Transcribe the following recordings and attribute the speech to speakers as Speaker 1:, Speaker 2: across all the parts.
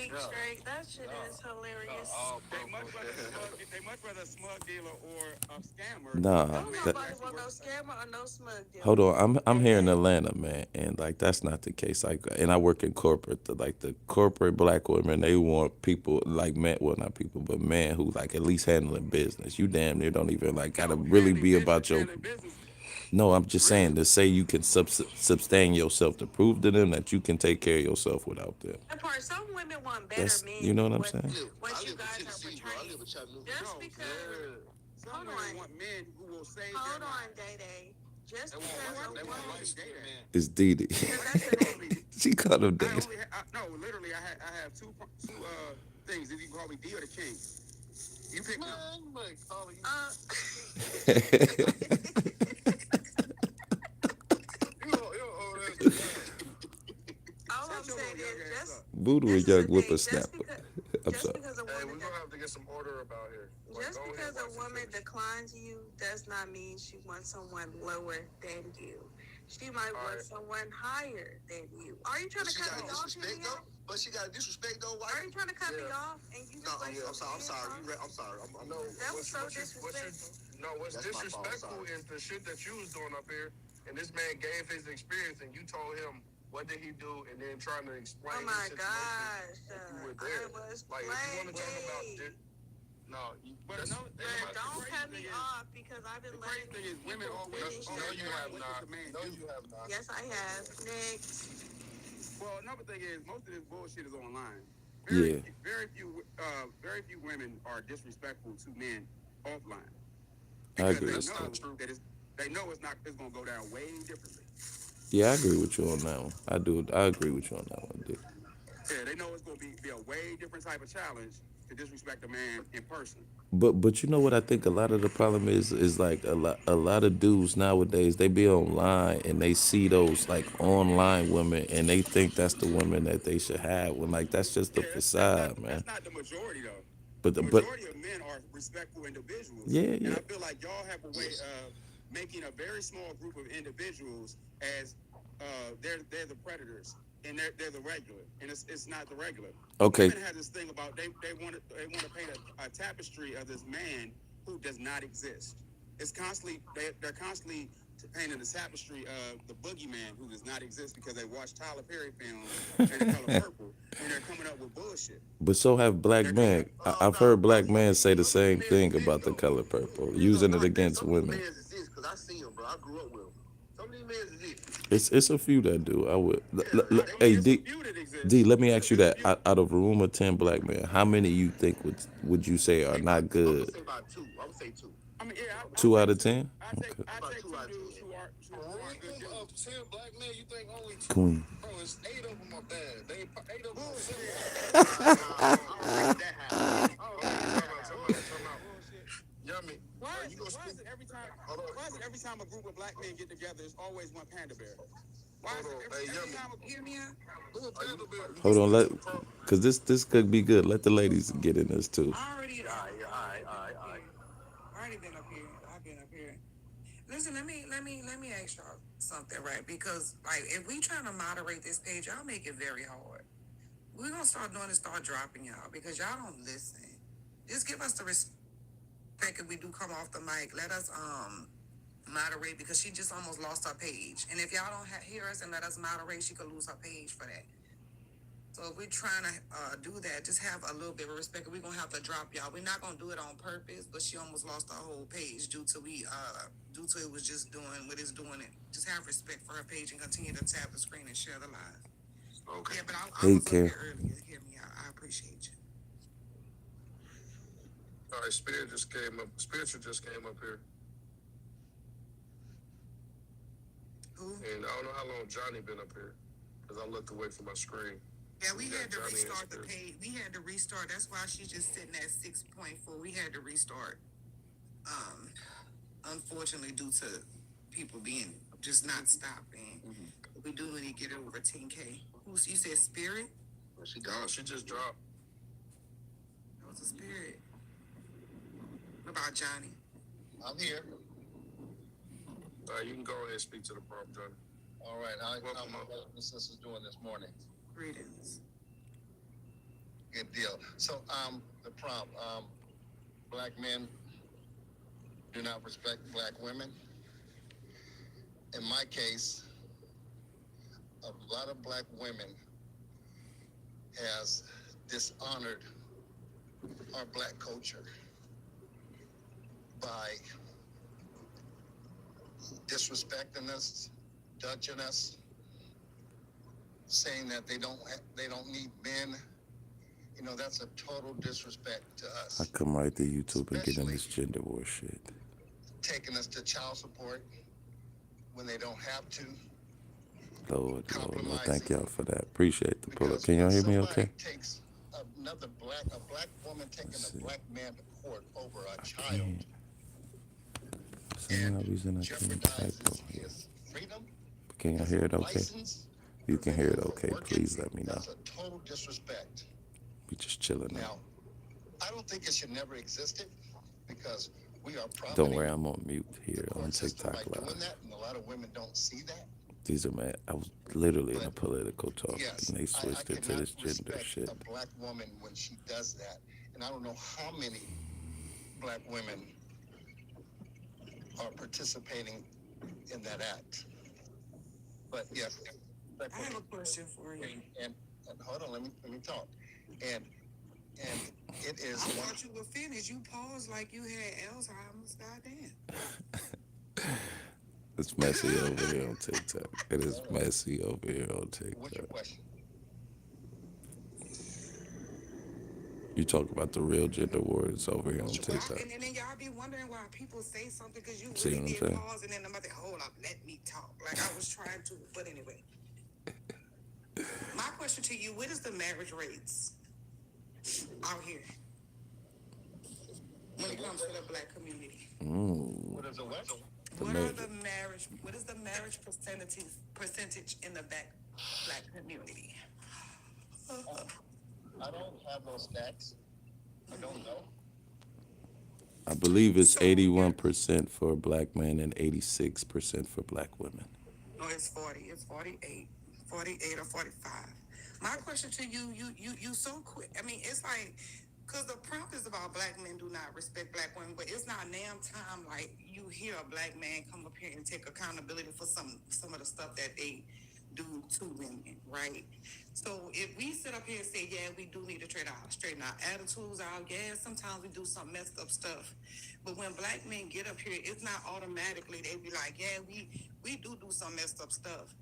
Speaker 1: week straight. That shit is hilarious.
Speaker 2: They much rather a smug dealer or a scammer.
Speaker 3: Nah,
Speaker 1: Don't
Speaker 3: that,
Speaker 1: nobody want no scammer or no smug dealer.
Speaker 3: hold on. I'm here in
Speaker 1: Okay.
Speaker 3: Atlanta, man, and like that's not the case. Like, and I work in corporate. The corporate black women, they want people like men. Well, not people, but men who like at least handling business. You damn near don't even like gotta really be about your.
Speaker 2: Handling business.
Speaker 3: No, I'm just
Speaker 2: Really?
Speaker 3: saying to say you can sustain yourself to prove to them that you can take care of yourself without them.
Speaker 1: That part, some women want better
Speaker 3: That's you
Speaker 1: men
Speaker 3: know
Speaker 1: than
Speaker 3: what I'm
Speaker 1: what
Speaker 3: saying.
Speaker 1: what
Speaker 4: I
Speaker 1: you
Speaker 4: live in
Speaker 1: guys are
Speaker 4: Tennessee, bro. I
Speaker 1: portraying.
Speaker 4: live in Chattanooga.
Speaker 1: Just
Speaker 2: No,
Speaker 1: because,
Speaker 2: some
Speaker 1: hold
Speaker 2: women
Speaker 1: on,
Speaker 2: want men who will save
Speaker 1: hold
Speaker 2: their
Speaker 1: on,
Speaker 2: lives.
Speaker 1: Day Day. Just
Speaker 4: They want
Speaker 1: because
Speaker 4: white.
Speaker 1: a
Speaker 4: They want
Speaker 1: woman,
Speaker 4: light skinned man.
Speaker 3: It's Dee Dee.
Speaker 1: because that's the name.
Speaker 3: She called him
Speaker 2: I
Speaker 3: Dave.
Speaker 2: only no, literally, I have two things. If you call me D or the King, you pick
Speaker 4: Man,
Speaker 2: one.
Speaker 4: you ain't calling you. You don't owe that shit.
Speaker 1: All I'm
Speaker 2: Shut your
Speaker 1: saying
Speaker 2: little young
Speaker 1: is
Speaker 2: ass
Speaker 1: just
Speaker 2: up.
Speaker 3: Voodoo
Speaker 1: this
Speaker 3: and
Speaker 1: is the
Speaker 3: young
Speaker 1: thing.
Speaker 3: whippersnapper. I'm
Speaker 1: Just
Speaker 3: sorry.
Speaker 1: because a
Speaker 4: Hey,
Speaker 1: woman
Speaker 4: we're gonna have to get some order about here. Like,
Speaker 1: just
Speaker 4: go ahead,
Speaker 1: because a
Speaker 4: wife,
Speaker 1: woman
Speaker 4: finish.
Speaker 1: declines you does not mean she wants someone lower than you. She might
Speaker 4: All
Speaker 1: want
Speaker 4: right.
Speaker 1: someone higher than you. Are you trying
Speaker 4: But
Speaker 1: to
Speaker 4: she
Speaker 1: cut
Speaker 4: got
Speaker 1: me off,
Speaker 4: disrespect
Speaker 1: Jimmy?
Speaker 4: though. But she got disrespect though,
Speaker 1: Are you
Speaker 4: wife.
Speaker 1: trying to cut me
Speaker 4: Yeah.
Speaker 1: off and you
Speaker 4: No,
Speaker 1: just like
Speaker 4: I'm
Speaker 1: so
Speaker 4: sorry. I'm
Speaker 1: pissed
Speaker 4: sorry.
Speaker 1: off?
Speaker 4: I'm sorry.
Speaker 1: That
Speaker 4: No,
Speaker 1: was so
Speaker 4: what's
Speaker 1: disrespectful.
Speaker 4: no, what's That's my fault, disrespectful sorry. is the shit that you was doing up here, and this man gave his experience, and you told him what did he do, and then trying to explain
Speaker 1: Oh
Speaker 4: his
Speaker 1: my
Speaker 4: situation.
Speaker 1: gosh.
Speaker 4: You were there.
Speaker 1: I was
Speaker 4: Like, if you want to talk about
Speaker 1: playing.
Speaker 4: this, no,
Speaker 2: But
Speaker 4: that's,
Speaker 2: another,
Speaker 1: But
Speaker 2: the
Speaker 1: don't
Speaker 2: crazy
Speaker 1: cut
Speaker 2: thing
Speaker 1: me
Speaker 2: is,
Speaker 1: off because I've been
Speaker 2: the crazy
Speaker 1: letting
Speaker 2: thing
Speaker 1: these
Speaker 2: is, women
Speaker 1: people
Speaker 2: always
Speaker 1: finish
Speaker 4: no,
Speaker 1: their
Speaker 4: you
Speaker 2: understand
Speaker 4: have
Speaker 1: thing.
Speaker 2: what
Speaker 4: not.
Speaker 2: the man
Speaker 4: No,
Speaker 2: do.
Speaker 4: you have not.
Speaker 1: Yes, I have. Next.
Speaker 2: Well, another thing is, most of this bullshit is online.
Speaker 3: Yeah.
Speaker 2: Very few women are disrespectful to men offline
Speaker 3: I
Speaker 2: because
Speaker 3: agree
Speaker 2: they
Speaker 3: with
Speaker 4: That's
Speaker 2: know
Speaker 4: not
Speaker 3: that.
Speaker 4: true.
Speaker 2: that they know it's gonna go down way differently.
Speaker 3: Yeah, I agree with you on that one. I do. I agree with you on that one, dude.
Speaker 2: Yeah, they know it's gonna be a way different type of challenge to disrespect a man in person.
Speaker 3: But you know what I think a lot of the problem is like a lot of dudes nowadays they be online and they see those like online women and they think that's the women that they should have when like that's just the
Speaker 2: Yeah,
Speaker 3: facade,
Speaker 2: that's
Speaker 3: man.
Speaker 2: not the majority though.
Speaker 3: But
Speaker 2: The
Speaker 3: but
Speaker 2: majority of men are respectful individuals,
Speaker 3: yeah,
Speaker 2: and
Speaker 3: yeah.
Speaker 2: I feel like y'all have a way of making a very small group of individuals as they're the predators and they're the regular, and it's not the regular.
Speaker 3: Okay.
Speaker 2: Women have this thing about they want to paint a tapestry of this man who does not exist. It's constantly they're constantly painting the tapestry of the boogeyman who does not exist because they watch Tyler Perry films and The Color Purple, and they're coming up with bullshit.
Speaker 3: But so have black
Speaker 2: They're coming
Speaker 3: men.
Speaker 2: up.
Speaker 3: I've heard black men say the
Speaker 4: Some of these
Speaker 3: same
Speaker 4: men
Speaker 3: thing
Speaker 4: exist
Speaker 3: about the
Speaker 4: though.
Speaker 3: color purple,
Speaker 4: Please don't
Speaker 3: using it
Speaker 4: knock that.
Speaker 3: against
Speaker 4: Some of these
Speaker 3: women.
Speaker 4: men exist because I see them, bro. I grew up with them. Some of these men exist.
Speaker 3: It's a few that do. I would.
Speaker 4: Yeah,
Speaker 2: I mean,
Speaker 3: Hey
Speaker 2: it's a
Speaker 3: D,
Speaker 2: few that
Speaker 3: D,
Speaker 2: exist.
Speaker 3: let me ask you
Speaker 2: It's a
Speaker 3: that.
Speaker 2: few.
Speaker 3: Out of a room of 10 black men, how many you think would you say are
Speaker 4: say about.
Speaker 3: not
Speaker 4: I'm gonna
Speaker 3: good?
Speaker 4: say about two. I'm gonna say two.
Speaker 2: I mean, yeah, I'll
Speaker 3: Two
Speaker 2: take
Speaker 3: out of
Speaker 2: two.
Speaker 3: 10. Okay.
Speaker 2: I
Speaker 4: About
Speaker 2: take
Speaker 4: two
Speaker 2: two
Speaker 4: out of
Speaker 2: dudes
Speaker 4: 10.
Speaker 2: who
Speaker 4: A
Speaker 2: aren't good
Speaker 4: room of
Speaker 2: dudes.
Speaker 4: 10 black men, you think only two?
Speaker 3: Queen.
Speaker 4: Bro, it's 8 of them are bad. They 8 of them are simple.
Speaker 2: Bullshit.
Speaker 4: Nah, I don't think that happened.
Speaker 2: I don't
Speaker 4: Hold
Speaker 2: think
Speaker 4: on,
Speaker 2: that
Speaker 4: time
Speaker 2: happened.
Speaker 4: out.
Speaker 2: Bullshit.
Speaker 4: Yummy. You gonna
Speaker 2: Why
Speaker 4: speak?
Speaker 2: is it every time?
Speaker 4: Hold on.
Speaker 2: Why is it every time a group of black men get together, it's always one panda bear? Why is
Speaker 4: Hold
Speaker 2: it
Speaker 4: on. Hey,
Speaker 2: every
Speaker 4: Yummy.
Speaker 2: time a
Speaker 1: Hear me out.
Speaker 4: Who a panda bear? You
Speaker 3: Hold
Speaker 4: gonna
Speaker 3: on,
Speaker 4: speak
Speaker 3: let
Speaker 4: to the pro?
Speaker 3: because this could be good. Let the ladies get in this too.
Speaker 1: I already, I,
Speaker 4: Alright,
Speaker 1: I already been up
Speaker 4: alright.
Speaker 1: here. I already been up here. I've been up here. Listen, let me ask y'all something, right? Because like, if we trying to moderate this page, y'all make it very hard. We're gonna start doing is start dropping y'all because y'all don't listen. Just give us the respect if we do come off the mic. Let us moderate because she just almost lost her page. And if y'all don't hear us and let us moderate, she could lose her page for that. So if we're trying to do that, just have a little bit of respect. We're gonna have to drop y'all. We're not gonna do it on purpose, but she almost lost her whole page due to it was just doing what it's doing. It just have respect for her page and continue to tap the screen and share the live.
Speaker 4: Okay.
Speaker 1: Yeah, but I
Speaker 3: Hey,
Speaker 1: was up
Speaker 3: Care.
Speaker 1: here earlier. Hear me out. I appreciate you.
Speaker 4: Alright, Spirit just came up. Spiritual just came up here.
Speaker 1: Who?
Speaker 4: And I don't know how long Johnny been up here. Because I looked away from my screen.
Speaker 1: Yeah, we
Speaker 4: We got
Speaker 1: had to
Speaker 4: Johnny and
Speaker 1: restart the
Speaker 4: Spirit.
Speaker 1: page. We had to restart. That's why she's just sitting at 6.4. We had to restart. Unfortunately, due to people being just not stopping, we do need to get it over 10K. Who's you said Spirit?
Speaker 4: Well, she gone. She just dropped.
Speaker 1: That was a Spirit. What about Johnny?
Speaker 4: I'm here. You can go ahead and speak to the prompt, Johnny. All right. How my sisters doing this morning?
Speaker 1: Greetings.
Speaker 5: Good deal. So, the prompt, black men do not respect black women. In my case, a lot of black women has dishonored our black culture by disrespecting us, judging us, saying that they don't need men. You know, that's a total disrespect to us.
Speaker 3: I come right to YouTube and get in
Speaker 5: Especially
Speaker 3: this gender war shit.
Speaker 5: taking us to child support when they don't have to.
Speaker 3: Lord,
Speaker 5: Compromising.
Speaker 3: thank y'all for that. Appreciate the pull up.
Speaker 5: Because
Speaker 3: Can y'all
Speaker 5: when
Speaker 3: hear me
Speaker 5: somebody
Speaker 3: okay?
Speaker 5: takes another a black woman taking
Speaker 3: Let's see.
Speaker 5: a black man to court over a
Speaker 3: I
Speaker 5: child
Speaker 3: can't. Somehow reason I can't type
Speaker 5: jeopardizes
Speaker 3: on here.
Speaker 5: his freedom,
Speaker 3: Can y'all
Speaker 5: his
Speaker 3: hear it okay?
Speaker 5: license,
Speaker 3: You can hear it
Speaker 5: from
Speaker 3: okay.
Speaker 5: working,
Speaker 3: Please let me know.
Speaker 5: that's a total disrespect.
Speaker 3: We just chilling now.
Speaker 5: Now, I don't think it should never existed because we are profiting.
Speaker 3: Don't worry, I'm on mute
Speaker 5: the
Speaker 3: here on
Speaker 5: court system
Speaker 3: TikTok
Speaker 5: by doing
Speaker 3: Live.
Speaker 5: that, and a lot of women don't see that.
Speaker 3: These are man. I was literally in a
Speaker 5: But
Speaker 3: political talk,
Speaker 5: yes,
Speaker 3: and they
Speaker 5: I
Speaker 3: switched it to
Speaker 5: cannot
Speaker 3: this gender
Speaker 5: respect
Speaker 3: shit.
Speaker 5: a black woman when she does that, and I don't know how many black women are participating in that act. But yes,
Speaker 1: I have a question for you.
Speaker 5: and hold on, let me talk. And it is
Speaker 1: I
Speaker 5: one.
Speaker 1: thought you were finished. You paused like you had Alzheimer's. Goddamn.
Speaker 3: It's messy over here on TikTok. It is messy over here on
Speaker 5: What's your
Speaker 3: TikTok.
Speaker 5: question?
Speaker 3: You talk about the real gender wars over here on
Speaker 5: What's your
Speaker 3: TikTok.
Speaker 1: And then y'all be wondering why people say something because you
Speaker 3: See
Speaker 1: really
Speaker 3: what I'm
Speaker 1: did
Speaker 3: saying?
Speaker 1: pause and then I'm like, hold up, let me talk. Like I was trying to, but anyway. My question to you, what is the marriage rates out here when it comes to the black community?
Speaker 5: What is a what?
Speaker 1: What is the marriage percentage in the black community?
Speaker 5: I don't have those stats. I don't know.
Speaker 3: I believe it's
Speaker 1: So,
Speaker 3: 81% for black men and 86% for black women.
Speaker 1: No, it's 40. It's 48. 48 or 45. My question to you, you so quick. I mean, it's like, because the prompt is about black men do not respect black women, but it's not damn time like you hear a black man come up here and take accountability for some of the stuff that they do to women, right? So if we sit up here and say, yeah, we do need to straighten our attitudes out, yeah, sometimes we do some messed up stuff. But when black men get up here, it's not automatically they be like, yeah, we do some messed up stuff.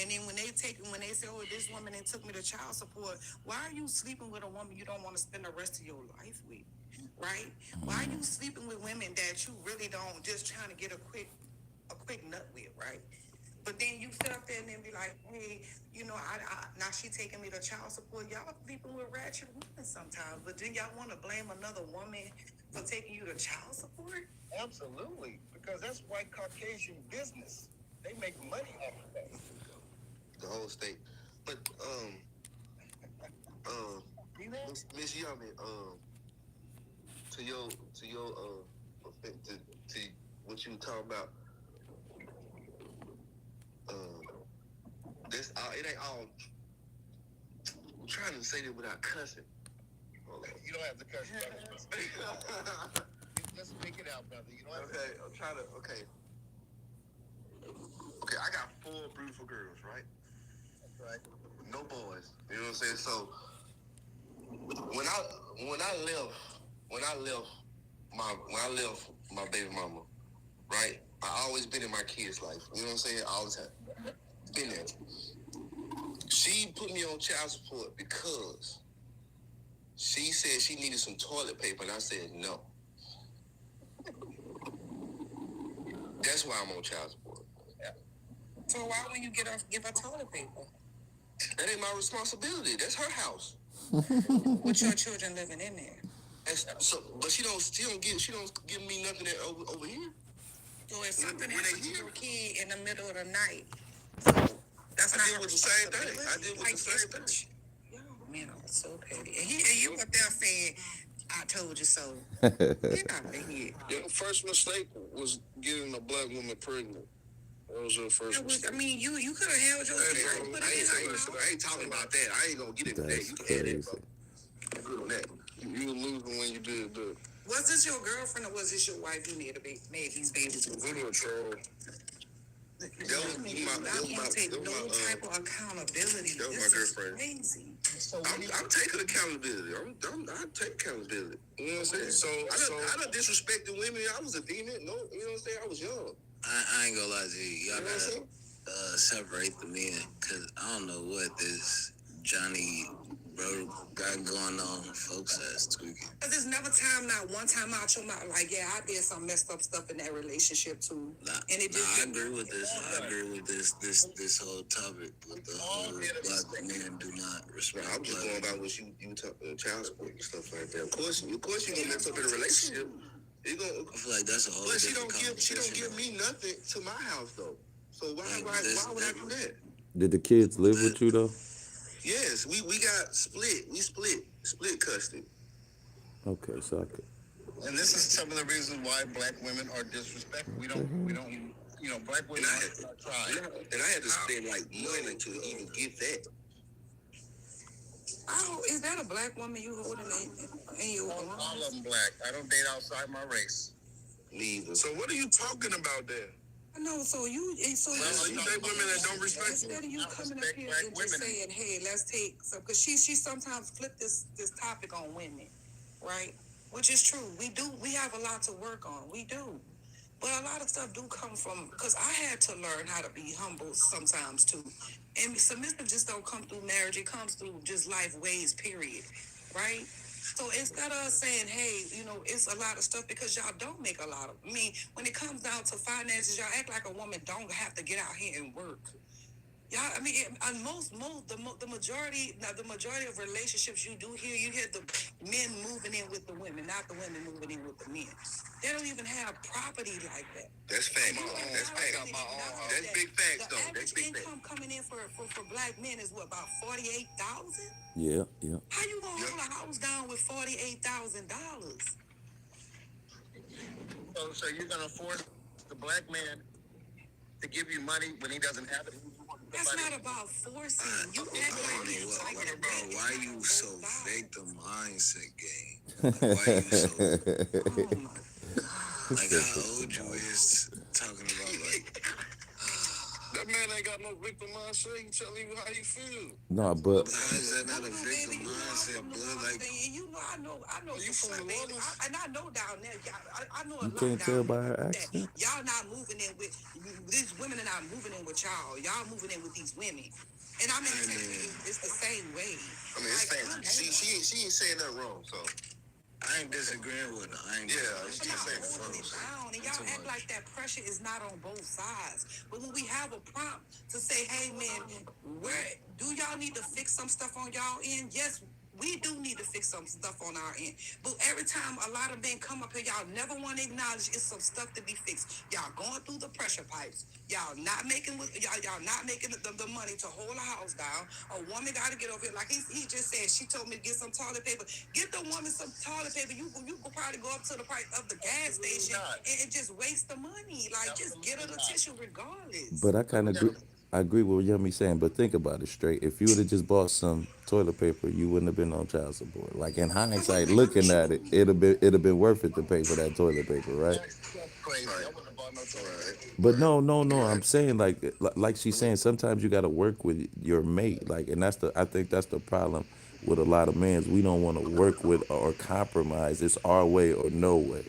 Speaker 1: And then when they say, oh, this woman and took me to child support, why are you sleeping with a woman you don't want to spend the rest of your life with, right? Why are you sleeping with women that you really don't, just trying to get a quick nut with, right? But then you sit up there and then be like, hey, you know, now she taking me to child support. Y'all sleeping with ratchet women sometimes, but then y'all want to blame another woman for taking you to child support?
Speaker 5: Absolutely, because that's white Caucasian business. They make money off of that.
Speaker 6: The whole state. But Miss Yummy, to what you talking about, this it ain't all. I'm trying to say this without cussing.
Speaker 5: You don't have to cuss, brother. Let's speak it out, brother. You don't have
Speaker 6: Okay, I'm trying to. Okay, I got 4 beautiful girls, right?
Speaker 5: That's right.
Speaker 6: No boys. You know what I'm saying? So when I left my baby mama, right? I always been in my kids' life. You know what I'm saying? All the time. Been there. She put me on child support because she said she needed some toilet paper, and I said no. That's why I'm on child support.
Speaker 1: So why when you give her toilet paper?
Speaker 6: That ain't my responsibility. That's her house.
Speaker 1: With your children living in there.
Speaker 6: But she don't give me nothing over here.
Speaker 1: So if something happens to your kid in the middle of the night, that's
Speaker 6: I
Speaker 1: not
Speaker 6: deal
Speaker 1: her
Speaker 6: with the same thing.
Speaker 1: responsibility.
Speaker 6: I deal with the same thing.
Speaker 1: Yo, man, I'm so petty. And you up there saying, I told you so. Get out of here.
Speaker 4: Your first mistake was getting a black woman pregnant. That was your first mistake.
Speaker 1: I mean, you could have held your
Speaker 6: I ain't talking about that. I ain't gonna get into that.
Speaker 3: That's
Speaker 6: You had that,
Speaker 3: crazy.
Speaker 6: bro.
Speaker 4: You were losing when you did that.
Speaker 1: Was this your girlfriend or was this your wife you made these babies with?
Speaker 4: Video troll.
Speaker 6: That was
Speaker 1: Take no type of accountability.
Speaker 6: that was my
Speaker 1: This is
Speaker 6: girlfriend.
Speaker 1: crazy.
Speaker 6: I'm taking accountability. I take accountability. You know what I'm saying? I done disrespected women. I was a demon. No, you know what I'm saying? I was young.
Speaker 7: I ain't gonna lie to you.
Speaker 6: You
Speaker 7: Y'all
Speaker 6: know what I'm
Speaker 7: gotta
Speaker 6: saying?
Speaker 7: separate the men, cause I don't know what this Johnny bro got going on. Folks ass tweaking.
Speaker 1: Cause there's never not one time out your mouth like, yeah, I did some messed up stuff in that relationship too. And it just
Speaker 7: I agree with this. I agree with this whole topic with the whole black men do not respect.
Speaker 6: I'm just going about what you talk child support and stuff like that. Of course you gonna mess up in a relationship. You gonna.
Speaker 7: I feel like that's a whole.
Speaker 6: But
Speaker 7: different
Speaker 6: she don't
Speaker 7: conversation.
Speaker 6: give me nothing to my house though. So why would I do that?
Speaker 3: Did the kids live with you though?
Speaker 6: Yes, we got split. We split custody.
Speaker 3: Okay, so I could.
Speaker 5: And this is some of the reasons why black women are disrespected. We don't, black women are tried.
Speaker 6: And I had to spend like money to even get that.
Speaker 1: oh, is that a black woman you holding in your arms?
Speaker 5: All of them black. I don't date outside my race.
Speaker 6: Neither.
Speaker 4: So what are you talking about there?
Speaker 1: I know, so you
Speaker 4: You date women that don't respect you.
Speaker 1: instead of you coming up here and just saying, hey, let's take some, because she sometimes flip this topic on women, right? Which is true. We have a lot to work on. We do. But a lot of stuff do come from, because I had to learn how to be humble sometimes too. And submissive just don't come through marriage. It comes through just life ways, period. Right? So instead of saying, hey, it's a lot of stuff because y'all don't make a lot of, when it comes down to finances, y'all act like a woman don't have to get out here and work. Yeah, the majority of relationships you do hear, you hear the men moving in with the women, not the women moving in with the men. They don't even have property like that.
Speaker 6: That's fact. That's fact. That's big facts though. That's big facts.
Speaker 1: The income coming in for black men is what, about $48,000?
Speaker 3: Yeah.
Speaker 1: How you gonna hold a house down with $48,000?
Speaker 5: So you're gonna force the black man to give you money when he doesn't have it?
Speaker 1: That's not about forcing. You act like it's like
Speaker 7: What
Speaker 1: that.
Speaker 7: about why you so victim mindset game? Like, why you so
Speaker 1: Oh my
Speaker 7: like how old you is talking about like
Speaker 4: That man ain't got no victim mindset. He telling you how he feel.
Speaker 3: No, but
Speaker 7: how is that not a victim mindset, blood? Like
Speaker 1: I know
Speaker 4: you
Speaker 1: some
Speaker 4: from
Speaker 1: black
Speaker 4: New
Speaker 1: babies,
Speaker 4: Orleans?
Speaker 1: and I know down there, I know a
Speaker 3: you
Speaker 1: lot
Speaker 3: can't
Speaker 1: down
Speaker 3: tell by
Speaker 1: there
Speaker 3: her
Speaker 1: that
Speaker 3: accent.
Speaker 1: y'all not moving in with these women, and not moving in with y'all. Y'all moving in with these women, and I'm telling you, it's the same way.
Speaker 6: I mean, it's facts. She ain't saying nothing wrong. So
Speaker 7: I ain't disagreeing with her. I ain't
Speaker 6: yeah,
Speaker 1: Y'all
Speaker 6: saying
Speaker 1: holding it down, and y'all act like that pressure is not on both sides. But when we have a prompt to say, hey man, where do y'all need to fix some stuff on y'all end? Yes, we do need to fix some stuff on our end. But every time a lot of men come up here, y'all never want to acknowledge it's some stuff to be fixed. Y'all going through the pressure pipes. Y'all not making y'all not making the money to hold a house down. A woman got to get over here. Like he just said, she told me to get some toilet paper. Get the woman some toilet paper. You could probably go up to the price of the gas station and just waste the money. Like just get her the tissue regardless.
Speaker 3: But I kind of agree. I agree with what Yummy saying, but think about it straight. If you would have just bought some toilet paper, you wouldn't have been on child support. Like in hindsight, looking at it, it'd have been worth it to pay for that toilet paper, right?
Speaker 5: That's crazy. I wouldn't have bought no toilet.
Speaker 3: But no. I'm saying like she's saying, sometimes you got to work with your mate. Like, and I think that's the problem with a lot of men. We don't want to work with or compromise. It's our way or no way,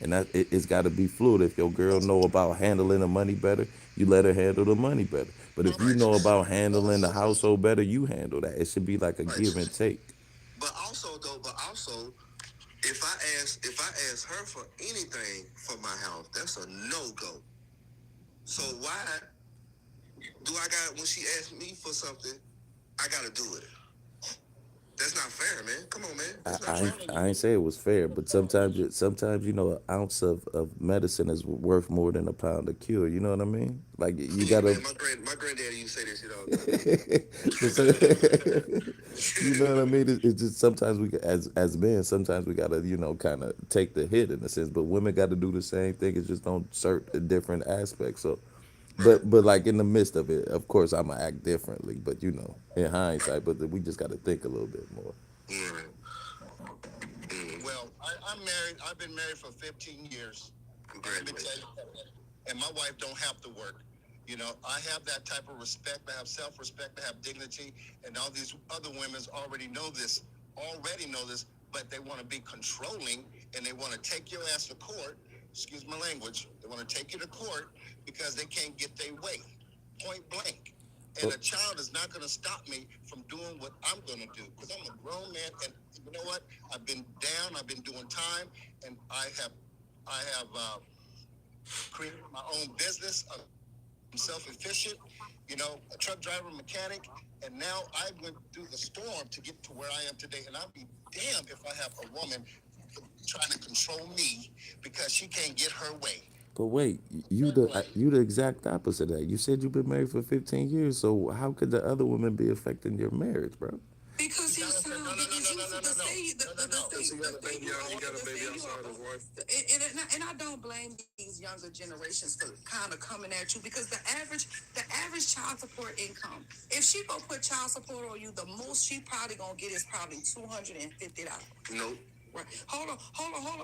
Speaker 3: and it's got to be fluid. If your girl know about handling the money better, you let her handle the money better. But if you know about handling the household better, you handle that. It should be like a give and take.
Speaker 6: But also, if I ask her for anything for my house, that's a no go. So why do I got when she asks me for something, I gotta do it? That's not fair, man. Come on, man. That's not fair.
Speaker 3: I ain't say it was fair, but sometimes an ounce of medicine is worth more than a pound of cure. You know what I mean? Like you
Speaker 6: Yeah,
Speaker 3: gotta.
Speaker 6: man, my granddaddy used to say this shit all the time.
Speaker 3: You know what I mean? It's just sometimes as men, sometimes we gotta kind of take the hit in a sense. But women got to do the same thing. It's just on certain different aspects. So, but like in the midst of it, of course I'ma act differently. But in hindsight, but we just got to think a little bit more.
Speaker 6: Yeah.
Speaker 5: I'm married. I've been married for 15 years.
Speaker 6: Congratulations.
Speaker 5: And my wife don't have to work. You know, I have that type of respect. I have self-respect. I have dignity. And all these other women already know this, but they want to be controlling and they want to take your ass to court. Excuse my language. They want to take you to court because they can't get their way, point blank. And a child is not going to stop me from doing what I'm going to do because I'm a grown man. And you know what? I've been down. I've been doing time, and I have created my own business. I'm self-efficient, you know, a truck driver, mechanic, and now I went through the storm to get to where I am today. And I'll be damned if I have a woman trying to control me because she can't get her way.
Speaker 3: But wait, you the exact opposite of that. You said you've been married for 15 years, so how could the other women be affecting your marriage, bro?
Speaker 1: Because he's sound,
Speaker 5: No, no,
Speaker 1: because you
Speaker 5: no, no,
Speaker 1: the
Speaker 5: no,
Speaker 1: say the
Speaker 5: no, no, no.
Speaker 1: say
Speaker 4: He got a baby out. He got a baby outside his wife.
Speaker 1: and I don't blame these younger generations for kind of coming at you because the average child support income, if she gonna put child support on you, the most she probably gonna get is probably $250.
Speaker 6: Nope.
Speaker 1: Right. Hold on.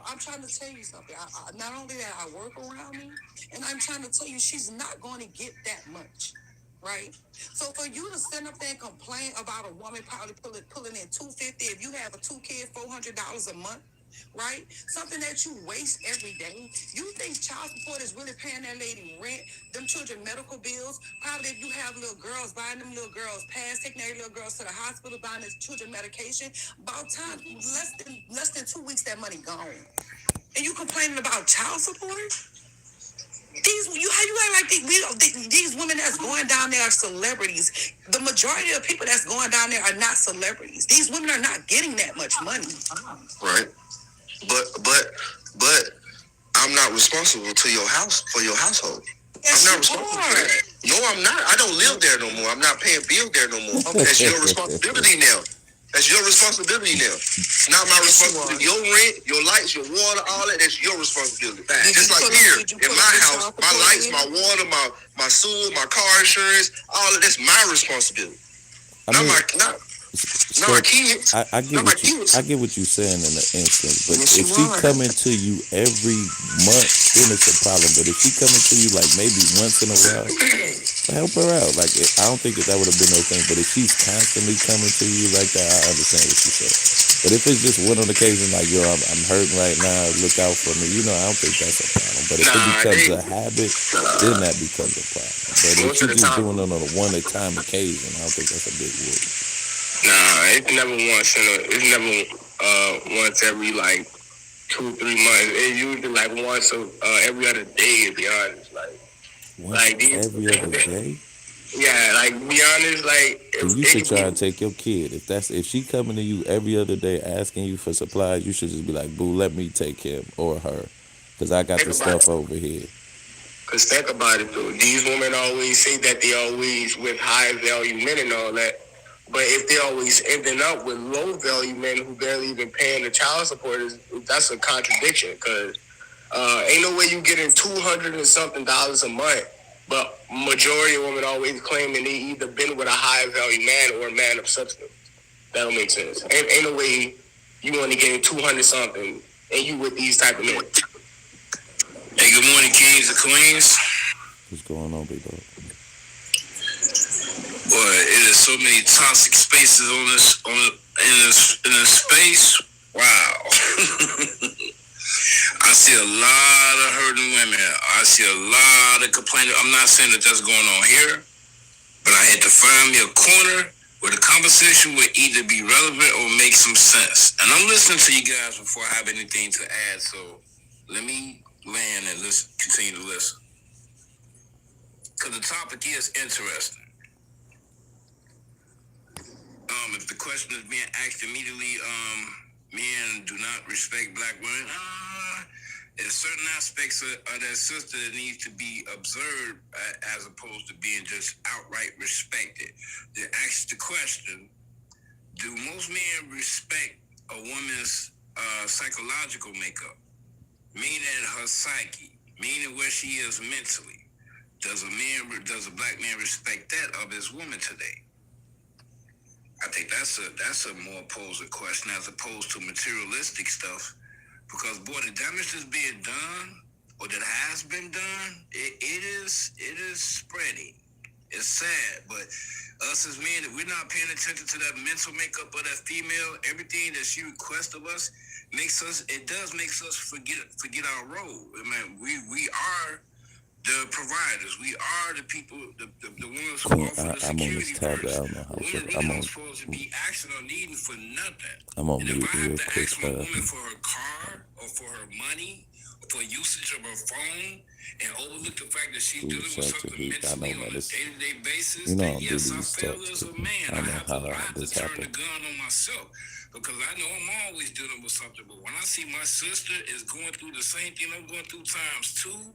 Speaker 1: I'm trying to tell you something. Not only that, I work around me, and I'm trying to tell you she's not going to get that much, right? So for you to stand up there and complain about a woman probably pulling in $250 if you have a 2 kid, $400 a month, right? Something that you waste every day. You think child support is really paying that lady rent, them children medical bills? Probably if you have little girls, buying them little girls pads, taking their little girls to the hospital, buying their children medication. About time, less than 2 weeks, that money gone. And you complaining about child support? How you act like these women that's going down there are celebrities? The majority of people that's going down there are not celebrities. These women are not getting that much money.
Speaker 6: Right. But I'm not responsible to your house for your household.
Speaker 1: Yes,
Speaker 6: I'm not responsible for that. No, I'm not. I don't live there no more. I'm not paying bills there no more. That's your responsibility now. That's your responsibility now. It's not my responsibility. Your rent, your lights, your water, all that, that's your responsibility. Just like here, in my house, my lights, my water, my sewer, my car insurance, all of that's my responsibility.
Speaker 3: I mean,
Speaker 6: Not my kids.
Speaker 3: I get
Speaker 6: Not my
Speaker 3: what you
Speaker 6: kids.
Speaker 3: I get what you're saying in the instance, but
Speaker 6: Yes,
Speaker 3: if
Speaker 6: you
Speaker 3: she
Speaker 6: are.
Speaker 3: coming to you every month, then it's a problem. But if she coming to you like maybe once in a while, help her out. Like I don't think that would have been no thing. But if she's constantly coming to you like that, I understand what you said. But if it's just one on occasion, like yo, I'm hurting right now, look out for me. I don't think that's a problem. But if it becomes a habit, then that becomes a problem. But if
Speaker 6: Most
Speaker 3: you
Speaker 6: of the
Speaker 3: just
Speaker 6: time.
Speaker 3: doing it on a one-time occasion, I don't think that's a big whoop.
Speaker 8: Nah, it's never it's never once every like 2-3 months. It's usually like once every other day, to be honest.
Speaker 3: Every other day.
Speaker 8: Yeah, like be honest, like
Speaker 3: And you should try to take your kid. If she coming to you every other day asking you for supplies, you should just be like, boo, let me take him or her, because I got the stuff over here.
Speaker 8: Cause think about it though, these women always say that they always with high value men and all that, but if they always ending up with low value men who barely even paying the child support, that's a contradiction. Cause ain't no way you getting $200 and something a month, but majority of women always claiming they either been with a high value man or a man of substance. That don't make sense. Ain't no way you only getting 200 something and you with these type of men. Hey, good morning, kings and queens.
Speaker 3: What's going on, big dog?
Speaker 8: Boy, it is so many toxic spaces in this space. Wow. I see a lot of hurting women. I see a lot of complaining. I'm not saying that that's going on here, but I had to find me a corner where the conversation would either be relevant or make some sense. And I'm listening to you guys before I have anything to add, so let me land and continue to listen. Because the topic is interesting. If the question is being asked immediately, men do not respect black women, there's certain aspects of that sister that needs to be observed as opposed to being just outright respected. To ask the question, do most men respect a woman's psychological makeup, meaning her psyche, meaning where she is mentally? Does a black man respect that of his woman today? I think that's a more posing question as opposed to materialistic stuff.
Speaker 7: Because boy, the damage that's being done or that has been done, it is spreading. It's sad, but us as men, if we're not paying attention to that mental makeup of that female, everything that she requests of us makes us forget our role. I mean, we are the providers. We are the people, the ones who offer the
Speaker 3: I'm on this
Speaker 7: security
Speaker 3: tablet. I
Speaker 7: first.
Speaker 3: don't know how
Speaker 7: A woman
Speaker 3: to.
Speaker 7: really don't supposed to be asking or needing for nothing.
Speaker 3: I'm on
Speaker 7: And if
Speaker 3: mute
Speaker 7: I have
Speaker 3: real
Speaker 7: to
Speaker 3: quick.
Speaker 7: ask my woman for her car or for her money or for usage of her phone and overlook the fact that she's dealing with something mentally on a day-to-day basis,
Speaker 3: You know, I
Speaker 7: then
Speaker 3: don't do
Speaker 7: yes, I
Speaker 3: these
Speaker 7: fail
Speaker 3: texts.
Speaker 7: as a man.
Speaker 3: I don't know how
Speaker 7: I have to
Speaker 3: this
Speaker 7: turn the
Speaker 3: happened.
Speaker 7: gun on myself because I know I'm always dealing with something. But when I see my sister is going through the same thing I'm going through times two,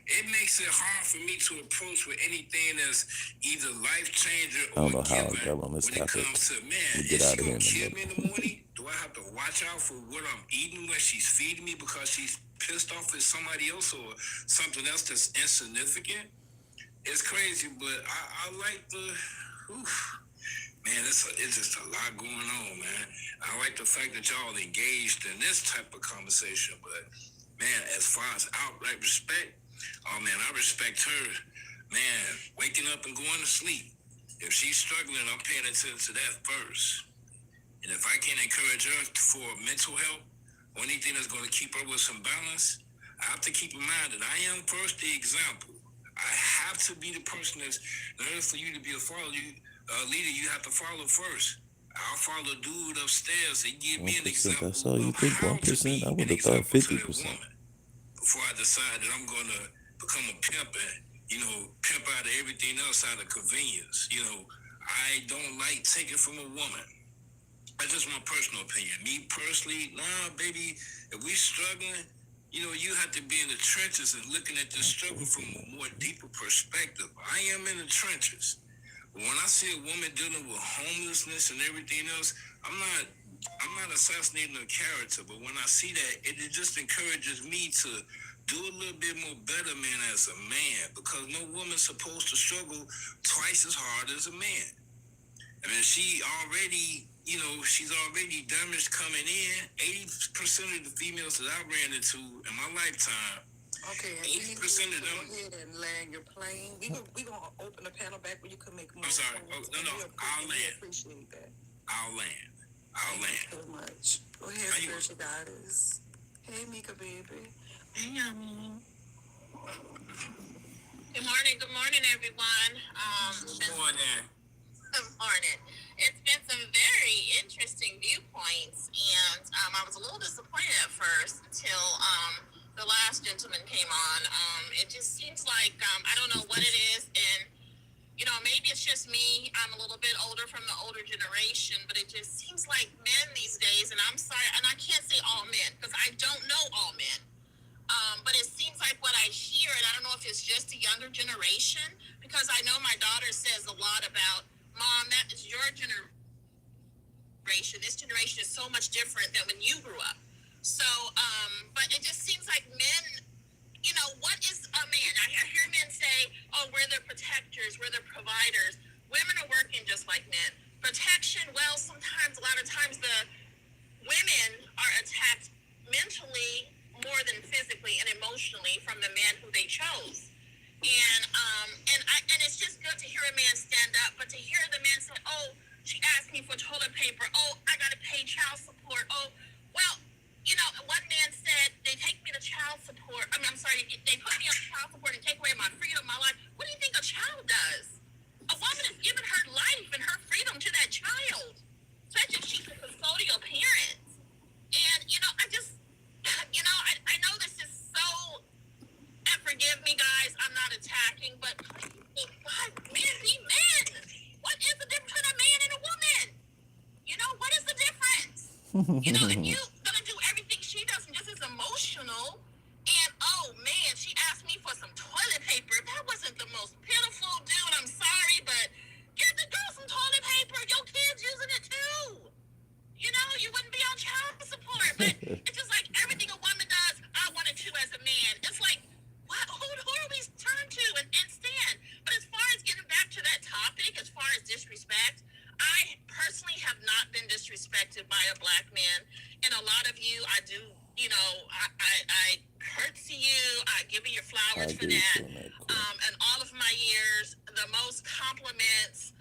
Speaker 7: it makes it hard for me to approach with anything that's either life changer or given when it comes to, man, is she gonna kill me in the morning? Do I have to watch out for what I'm eating when she's feeding me because she's pissed off at somebody else or something else that's insignificant? It's crazy, but I like the, man, it's just a lot going on, man. I like the fact that y'all engaged in this type of conversation, but man, as far as outright respect, oh man, I respect her. Man, waking up and going to sleep. If she's struggling, I'm paying attention to that first. And if I can encourage her for mental health or anything that's going to keep her with some balance, I have to keep in mind that I am first the example. I have to be the person that's, in order for you to be a leader, you have to follow first. I'll follow dude upstairs and give me an example.
Speaker 3: That's all you think? 1%? I would have thought 50%.
Speaker 7: Before I decide that I'm going to become a pimp and, pimp out of everything else out of convenience. I don't like taking from a woman. That's just my personal opinion. Me personally, nah, baby, if we struggling, you have to be in the trenches and looking at this struggle from a more deeper perspective. I am in the trenches. When I see a woman dealing with homelessness and everything else, I'm not assassinating her character, but when I see that, it just encourages me to do a little bit more better, man, as a man, because no woman's supposed to struggle twice as hard as a man. I mean, she's already damaged coming in. 80% of the females that I ran into in my lifetime,
Speaker 1: Okay,
Speaker 7: 80% of them.
Speaker 1: Go ahead and land your plane. We gonna open the panel back where you can make more.
Speaker 7: I'm sorry.
Speaker 1: points.
Speaker 7: No, I'll land.
Speaker 1: Appreciate that.
Speaker 7: I'll land.
Speaker 1: Thank you so much. Go ahead, spiritual goddess. Hey, Mika, baby.
Speaker 9: Hey, yummy. Good morning, everyone.
Speaker 7: Good morning.
Speaker 9: Good morning. It's been some very interesting viewpoints, and I was a little disappointed at first until the last gentleman came on. It just seems like I don't know what it is, and maybe it's just me. I'm a little bit older from the older generation, but it just seems like men these days, and I'm sorry, and I can't say all men because I don't know all men. But it seems like what I hear, and I don't know if it's just a younger generation, because I know my daughter says a lot about, Mom, that is your generation. This generation is so much different than when you grew up. So, but it just seems like men, what is a man? I hear men say, oh, we're the protectors, we're the providers. Women are working just like men. Protection, well, sometimes, a lot of times the women are attacked mentally more than physically and emotionally from the man who they chose. And it's just good to hear a man stand up, but to hear the man say, oh, she asked me for toilet paper. Oh, I got to pay child support. Oh, well, one man said they take me to child support. They put me on child support and take away my freedom, my life. What do you think a child does? A woman has given her life and her freedom to that child, especially if she's a custodial parent. And, I know this is so, and forgive me, guys, I'm not attacking, but God, men be men. What is the difference between a man and a woman? What is the difference? If you gonna do everything she does and just as emotional, and oh man, she asked me for some toilet paper. That wasn't the most pitiful, dude. I'm sorry, but give the girl some toilet paper. Your kid's using it too. You wouldn't be on child support. But it's just like everything a woman does, I wanted to as a man. It's like, what? Who are we turn to and stand? But as far as getting back to that topic, as far as disrespect, I personally have not been disrespected by a black man. And a lot of you, I do I curtsy you. I give you your flowers
Speaker 3: I
Speaker 9: for
Speaker 3: agree with
Speaker 9: that.
Speaker 3: you on that, Queen.
Speaker 9: And all of my years, the most compliments,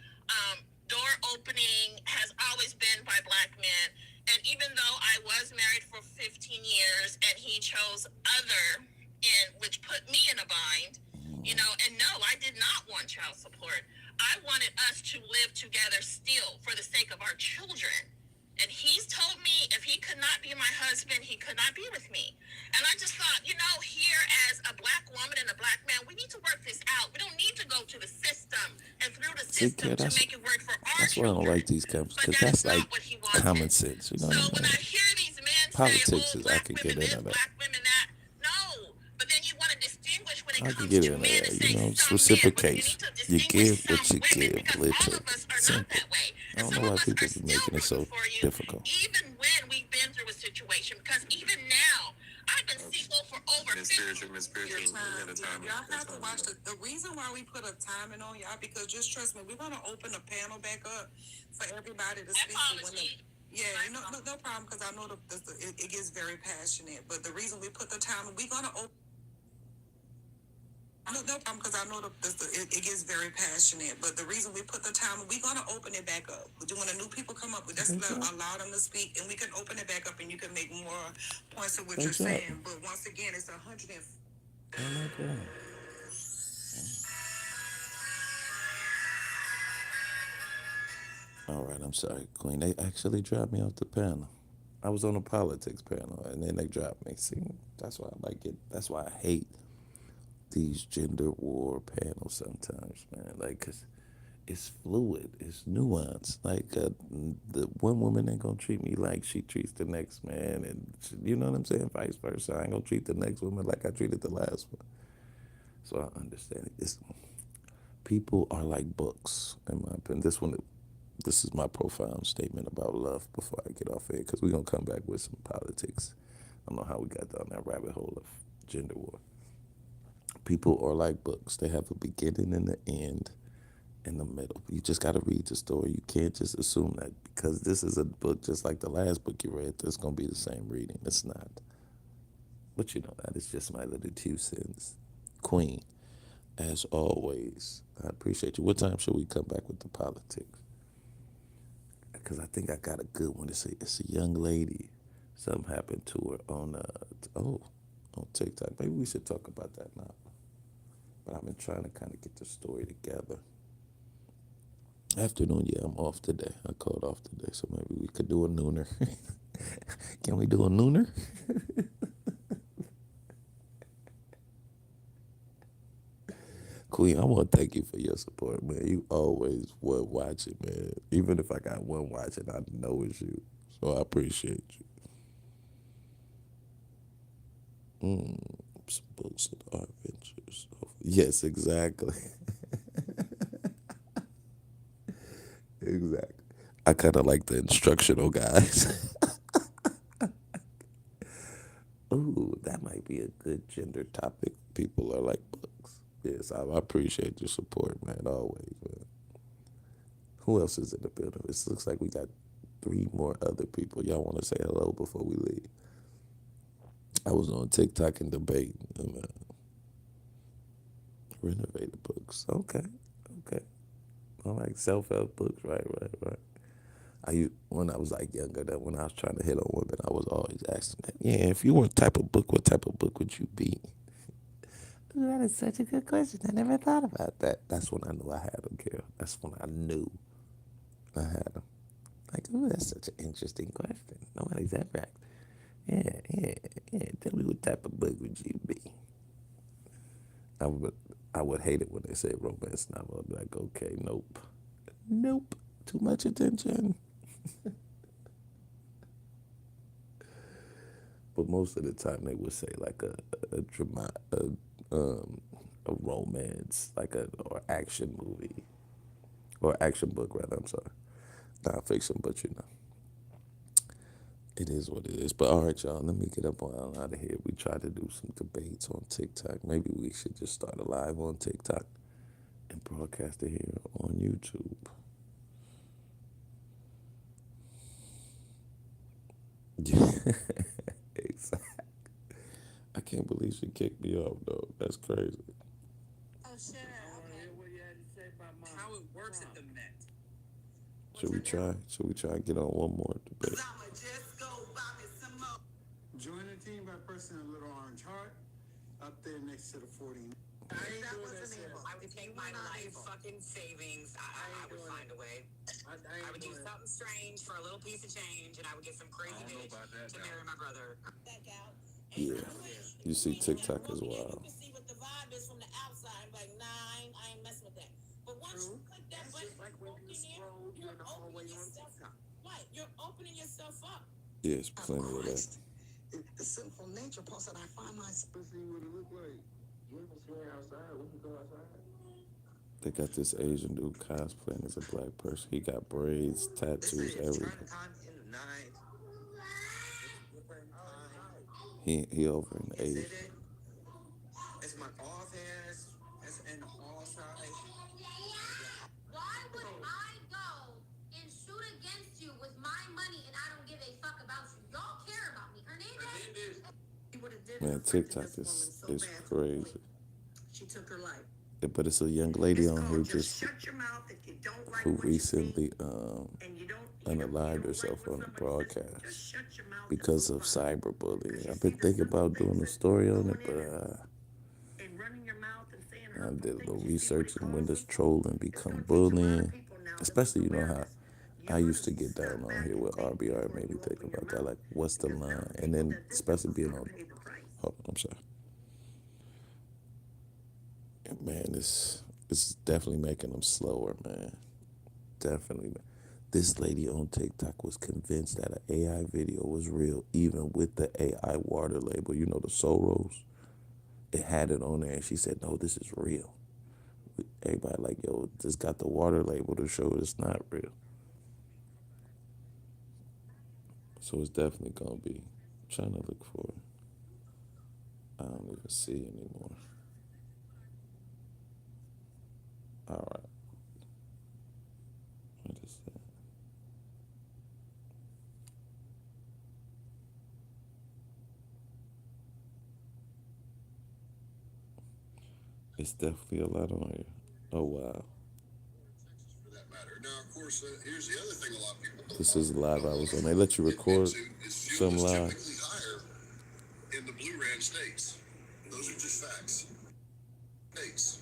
Speaker 9: door opening has always been by Black men. And even though I was married for 15 years and he chose other, which put me in a bind, and no, I did not want child support. I wanted us to live together still for the sake of our children. And he's told me if he could not be my husband, he could not be with me. And I just thought, here as a Black woman and a Black man, we need to work this out. We don't need to go to the system and through the
Speaker 3: See,
Speaker 9: system
Speaker 3: kid,
Speaker 9: to make it work for our
Speaker 3: that's why I
Speaker 9: children.
Speaker 3: don't like these conversations,
Speaker 9: But
Speaker 3: because
Speaker 9: that
Speaker 3: that's
Speaker 9: is not
Speaker 3: like
Speaker 9: what he wanted.
Speaker 3: common sense. You know
Speaker 9: So
Speaker 3: what
Speaker 9: when
Speaker 3: I
Speaker 9: I
Speaker 3: mean?
Speaker 9: hear these men
Speaker 3: Politics
Speaker 9: say,
Speaker 3: is, I
Speaker 9: Black
Speaker 3: could
Speaker 9: women
Speaker 3: get
Speaker 9: this,
Speaker 3: into that.
Speaker 9: Black women that, no. But then you want to distinguish when it
Speaker 3: I could
Speaker 9: comes
Speaker 3: get
Speaker 9: to
Speaker 3: into
Speaker 9: men
Speaker 3: that.
Speaker 9: and
Speaker 3: You
Speaker 9: say
Speaker 3: know,
Speaker 9: some men,
Speaker 3: specific
Speaker 9: but you
Speaker 3: case.
Speaker 9: need to
Speaker 3: You
Speaker 9: distinguish
Speaker 3: give what
Speaker 9: some
Speaker 3: you
Speaker 9: women
Speaker 3: give,
Speaker 9: because all
Speaker 3: literally.
Speaker 9: of us are
Speaker 3: Simple.
Speaker 9: not that way.
Speaker 3: I
Speaker 9: And
Speaker 3: don't
Speaker 9: some
Speaker 3: know
Speaker 9: of
Speaker 3: why
Speaker 9: us
Speaker 3: people
Speaker 9: are
Speaker 3: be
Speaker 9: still
Speaker 3: making it so
Speaker 9: rooting for you,
Speaker 3: difficult.
Speaker 9: even when we've been through a situation. Because even now, I've been single for over 50
Speaker 2: Miss
Speaker 1: Your
Speaker 2: Spiritual,
Speaker 1: time. Y'all have to watch the reason why we put a timing on y'all, because just trust me, we're gonna open the panel back up for everybody to speak. Yeah, no problem, because I know it gets very passionate. But the reason we put the time, we're gonna open. No problem, because I know it gets very passionate. But the reason we put the time, we're gonna open it back up. When the new people come up, let's allow them to speak, and we can open it back up, and you can make more points of what you're saying. But once again, it's 100.
Speaker 3: Oh my God. All right, I'm sorry, Queen. They actually dropped me off the panel. I was on a politics panel, and then they dropped me. See, that's why I like it. That's why I hate these gender war panels sometimes, man. Like, 'cause it's fluid, it's nuanced. Like, the one woman ain't gonna treat me like she treats the next man, and you know what I'm saying? Vice versa. I ain't gonna treat the next woman like I treated the last one. So I understand it. People are like books, in my opinion. This is my profound statement about love before I get off here, because we're going to come back with some politics. I don't know how we got down that rabbit hole of gender war. People are like books. They have a beginning and an end in the middle. You just got to read the story. You can't just assume that because this is a book just like the last book you read, that's going to be the same reading. It's not. But you know, that is just my little 2 cents. Queen, as always, I appreciate you. What time should we come back with the politics? Because I think I got a good one. It's a young lady. Something happened to her on TikTok. Maybe we should talk about that now. But I've been trying to kind of get the story together. Afternoon, yeah, I'm off today. I called off today, so maybe we could do a nooner. Can we do a nooner? Queen, I want to thank you for your support, man. You always were watching, man. Even if I got one watching, I know it's you. So I appreciate you. Some books and art ventures. Yes, exactly. Exactly. I kind of like the instructional guys. Ooh, that might be a good gender topic. People are like books. Yes, I appreciate your support, man. Always, man. Who else is in the building? It looks like we got 3 more other people. Y'all want to say hello before we leave? I was on TikTok and debating. Renovated books. Okay. I like self-help books. Right. When I was like younger, that when I was trying to hit on women, I was always asking them, yeah, if you were a type of book, what type of book would you be? Ooh, that is such a good question. I never thought about that. That's when I knew I had them, Carol. That's when I knew I had them. Like, ooh, that's such an interesting question. Nobody's ever asked. Yeah. Tell me what type of book would you be? I would hate it when they say romance novel. I'd be like, okay, nope, too much attention. But most of the time they would say like a romance, like or action movie, or action book rather. I'm sorry, nonfiction, but you know. It is what it is. But all right, y'all, let me get up on out of here. We tried to do some debates on TikTok. Maybe we should just start a live on TikTok and broadcast it here on YouTube. Yeah. Exactly. can't believe she kicked me off though. That's crazy.
Speaker 1: Oh, shit. Okay.
Speaker 10: What you had to say about
Speaker 11: How it works at the Met.
Speaker 3: Should we try? Should we try and get on one more debate?
Speaker 1: I'ma just go buy me some more.
Speaker 10: Join the team by pressing the little orange heart up there next to the 40.
Speaker 1: That wasn't evil.
Speaker 11: I would take my life fucking savings. I would find a way. I would do something strange for a little piece of change, and I would get some crazy bitch to marry my brother.
Speaker 1: Back out.
Speaker 3: Yeah. You see TikTok as well.
Speaker 1: You can see what the vibe is from the outside. Like, nah, I ain't messing with that. But once you click that button,
Speaker 10: Like when you scroll, you're in the hallway on TikTok.
Speaker 1: right, you're opening yourself up.
Speaker 3: Yes, plenty of that.
Speaker 1: The sinful nature part that I find myself.
Speaker 10: Let's see what it look like. You ever seen outside? We can go outside.
Speaker 3: They got this Asian dude cosplaying as a black person. He got braids, tattoos, everything. He over in Asia.
Speaker 11: It's my off hands. It's in the all side.
Speaker 12: Why would I go and shoot against you with my money and I don't give a fuck about you? Y'all care about me. Hernandez?
Speaker 3: Man, TikTok is crazy.
Speaker 1: She took her life.
Speaker 3: But it's a young lady on here just
Speaker 1: shut your mouth if you don't like
Speaker 3: who
Speaker 1: what you
Speaker 3: recently
Speaker 1: and you don't
Speaker 3: unalived herself on the
Speaker 1: just
Speaker 3: broadcast
Speaker 1: shut your mouth
Speaker 3: because of cyberbullying. I've been thinking about doing a story on it, but
Speaker 1: and running your mouth and saying
Speaker 3: I did a little research, and when does trolling become bullying? Especially, you know how I used to get down on here with RBR. It made me think about that, like, what's the line? And then, especially being on, hold on, I'm sorry. And man, this is definitely making them slower, man. Definitely. This lady on TikTok was convinced that an AI video was real, even with the AI water label. You know, the Soros? It had it on there, and she said, no, this is real. Everybody like, yo, this got the water label to show it's not real. So it's definitely going to be, I'm trying to look for it. I don't even see anymore. All right. What is that? It's definitely a lot on here. Oh, wow.
Speaker 5: For that matter. Now, of course, here's the other thing a lot of people don't
Speaker 3: This is live hours on. They let you record some live.
Speaker 5: typically higher in the blue ran states. Those are just facts. States.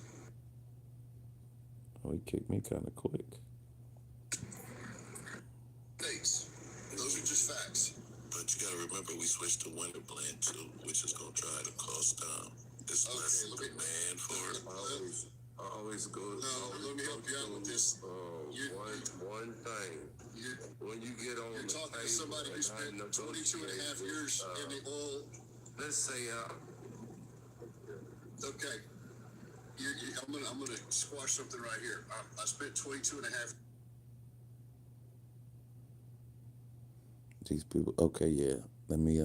Speaker 3: Oh, he kicked me kind of quick.
Speaker 5: States. Those are just facts.
Speaker 6: But you gotta remember, we switched to winter blend too, which is gonna try to cost down. It's less demand for it.
Speaker 8: Always go.
Speaker 5: Let me help you out with this.
Speaker 8: One thing. When you get on,
Speaker 5: You're talking to somebody who spent 22 and a half years in the oil.
Speaker 8: let's say,
Speaker 5: Okay. I'm gonna squash something right here. I spent 22 and a half.
Speaker 3: These people, okay, yeah. Let me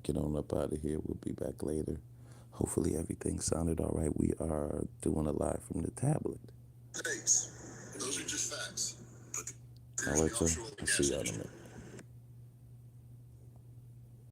Speaker 3: get on up out of here. We'll be back later. Hopefully everything sounded all right. We are doing a live from the tablet.
Speaker 5: States. Those are just facts.
Speaker 3: All right, y'all. I'll see y'all in a minute.